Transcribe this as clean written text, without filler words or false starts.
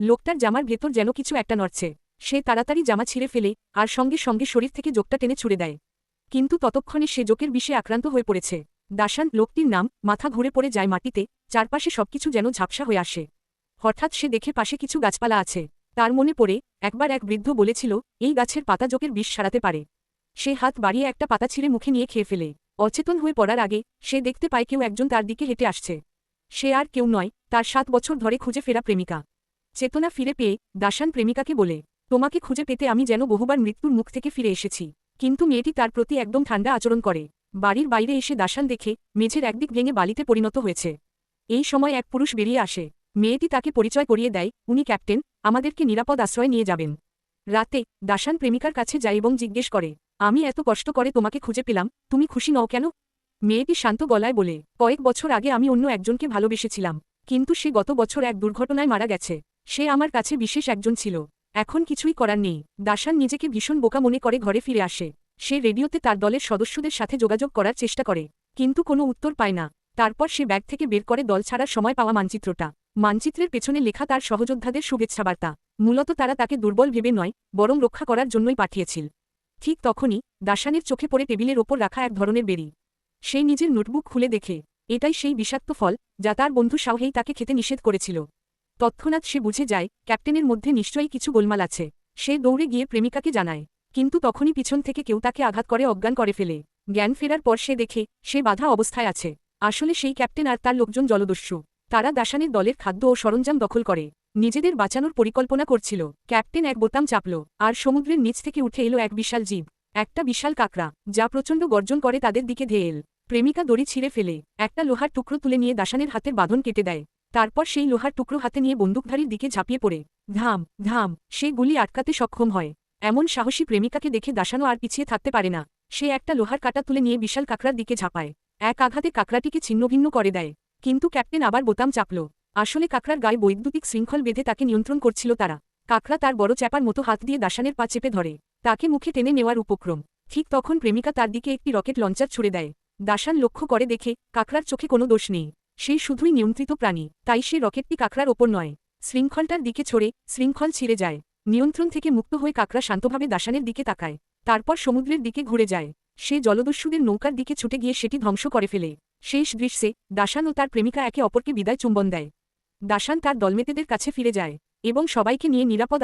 লোকটার জামার ভেতর যেন কিছু একটা নড়ছে। সে তাড়াতাড়ি জামা ছিঁড়ে ফেলে আর সঙ্গে সঙ্গে শরীর থেকে জোকটা টেনে ছুড়ে দেয়। কিন্তু ততক্ষণে সে জোকের বিষে আক্রান্ত হয়ে পড়েছে। দাশান লোকটির নাম মাথা ঘুরে পড়ে যায় মাটিতে, চারপাশে সবকিছু যেন ঝাপসা হয়ে আসে। হঠাৎ সে দেখে পাশে কিছু গাছপালা আছে। তার মনে পড়ে একবার এক বৃদ্ধ বলেছিল এই গাছের পাতা জোকের বিষ সারাতে পারে। সে হাত বাড়িয়ে একটা পাতা ছিঁড়ে মুখে নিয়ে খেয়ে ফেলে। অচেতন হয়ে পড়ার আগে সে দেখতে পায় কেউ একজন তার দিকে হেঁটে আসছে। সে আর কেউ নয়, তার 7 বছর ধরে খুঁজে ফেরা প্রেমিকা। চেতনা ফিরে পেয়ে দাশান প্রেমিকাকে বলে, তোমাকে খুঁজে পেতে আমি যেন বহুবার মৃত্যুর মুখ থেকে ফিরে এসেছি। কিন্তু মেয়েটি তার প্রতি একদম ঠান্ডা আচরণ করে। বাড়ির বাইরে এসে দাশান দেখে মেঝের একদিক ভেঙে বালিতে পরিণত হয়েছে। এই সময় এক পুরুষ বেরিয়ে আসে। মেয়েটি তাকে পরিচয় করিয়ে দেয়, উনি ক্যাপ্টেন, আমাদেরকে নিরাপদ আশ্রয়ে নিয়ে যাবেন। রাতে দাশান প্রেমিকার কাছে যায় এবং জিজ্ঞেস করে, আমি এত কষ্ট করে তোমাকে খুঁজে পেলাম, তুমি খুশি নও কেন? মেয়েটি শান্ত গলায় বলে, কয়েক বছর আগে আমি অন্য একজনকে ভালোবেসেছিলাম, কিন্তু সে গত বছর এক দুর্ঘটনায় মারা গেছে। সে আমার কাছে বিশেষ একজন ছিল। এখন কিছুই করার নেই। দাশান নিজেকে ভীষণ বোকা মনে করে ঘরে ফিরে আসে। সে রেডিওতে তার দলের সদস্যদের সাথে যোগাযোগ করার চেষ্টা করে, কিন্তু কোনো উত্তর পায় না। তারপর সে ব্যাগ থেকে বের করে দল ছাড়ার সময় পাওয়া মানচিত্রটা। মানচিত্রের পেছনে লেখা তার সহযোদ্ধাদের শুভেচ্ছাবার্তা। মূলত তারা তাকে দুর্বল ভেবে নয়, বরং রক্ষা করার জন্যই পাঠিয়েছিল। ঠিক তখনই দাশানের চোখে পড়ে টেবিলের ওপর রাখা এক ধরনের বেরি। সে নিজের নোটবুক খুলে দেখে এটাই সেই বিষাক্ত ফল যা তার বন্ধু শাওহেই তাকে খেতে নিষেধ করেছিল। তৎক্ষণাৎ সে বুঝে যায় ক্যাপ্টেনের মধ্যে নিশ্চয়ই কিছু গোলমাল আছে। সে দৌড়ে গিয়ে প্রেমিকাকে জানায়, কিন্তু তখনই পিছন থেকে কেউ তাকে আঘাত করে অজ্ঞান করে ফেলে। জ্ঞান ফেরার পর সে দেখে সে বাধা অবস্থায় আছে। আসলে সেই ক্যাপ্টেন আর তার লোকজন জলদস্যু। তারা দাশানের দলের খাদ্য ও সরঞ্জাম দখল করে নিজেদের বাঁচানোর পরিকল্পনা করছিল। ক্যাপ্টেন এক বোতাম চাপল, আর সমুদ্রের নিচ থেকে উঠে এলো এক বিশাল জীব, একটা বিশাল কাকড়া, যা প্রচণ্ড গর্জন করে তাদের দিকে ধেয়ে এল। প্রেমিকা দড়ি ছিঁড়ে ফেলে একটা লোহার টুকরো তুলে নিয়ে দাশানের হাতের বাঁধন কেটে দেয়। তারপর সেই লোহার টুকরো হাতে নিয়ে বন্দুকধারীর দিকে ঝাঁপিয়ে পড়ে ধাম ধাম সে গুলি আটকাতে সক্ষম হয়। এমন সাহসী প্রেমিকাকে দেখে দাশানো আর পিছিয়ে থাকতে পারে না। সে একটা লোহার কাঁটা তুলে নিয়ে বিশাল কাকড়ার দিকে ঝাঁপায়। এক আঘাতে কাকড়াটিকে ছিন্নভিন্ন করে দেয়। কিন্তু ক্যাপ্টেন আবার বোতাম চাপল। আসলে কাকড়ার গায়ে বৈদ্যুতিক শৃঙ্খল বেঁধে তাকে নিয়ন্ত্রণ করছিল তারা। কাকড়া তার বড় চ্যাপার মতো হাত দিয়ে দাশানের পা চেপে ধরে তাকে মুখে টেনে নেওয়ার উপক্রম। ঠিক তখন প্রেমিকা তার দিকে একটি রকেট লঞ্চার ছুড়ে দেয়। দাশান লক্ষ্য করে দেখে কাকড়ার চোখে কোনো দোষ নেই। সেই শুধুই নিয়ন্ত্রিত প্রাণী, তাই সে রকেটটি কাকড়ার ওপর নয়, শৃঙ্খলটার দিকে ছড়ে শৃঙ্খল ছিঁড়ে যায়। নিয়ন্ত্রণ থেকে মুক্ত হয়ে কাকড়া শান্তভাবে দাশানের দিকে তাকায়। তারপর সমুদ্রের দিকে ঘুরে যায়। সে জলদস্যুদের নৌকার দিকে ছুটে গিয়ে সেটি ধ্বংস করে ফেলে। শেষ দৃশ্যে দাশান ও তার প্রেমিকা একে অপরকে বিদায় চুম্বন দেয়। দাশান তার দলমেতেদের কাছে ফিরে যায় এবং সবাইকে নিয়ে নিরাপদ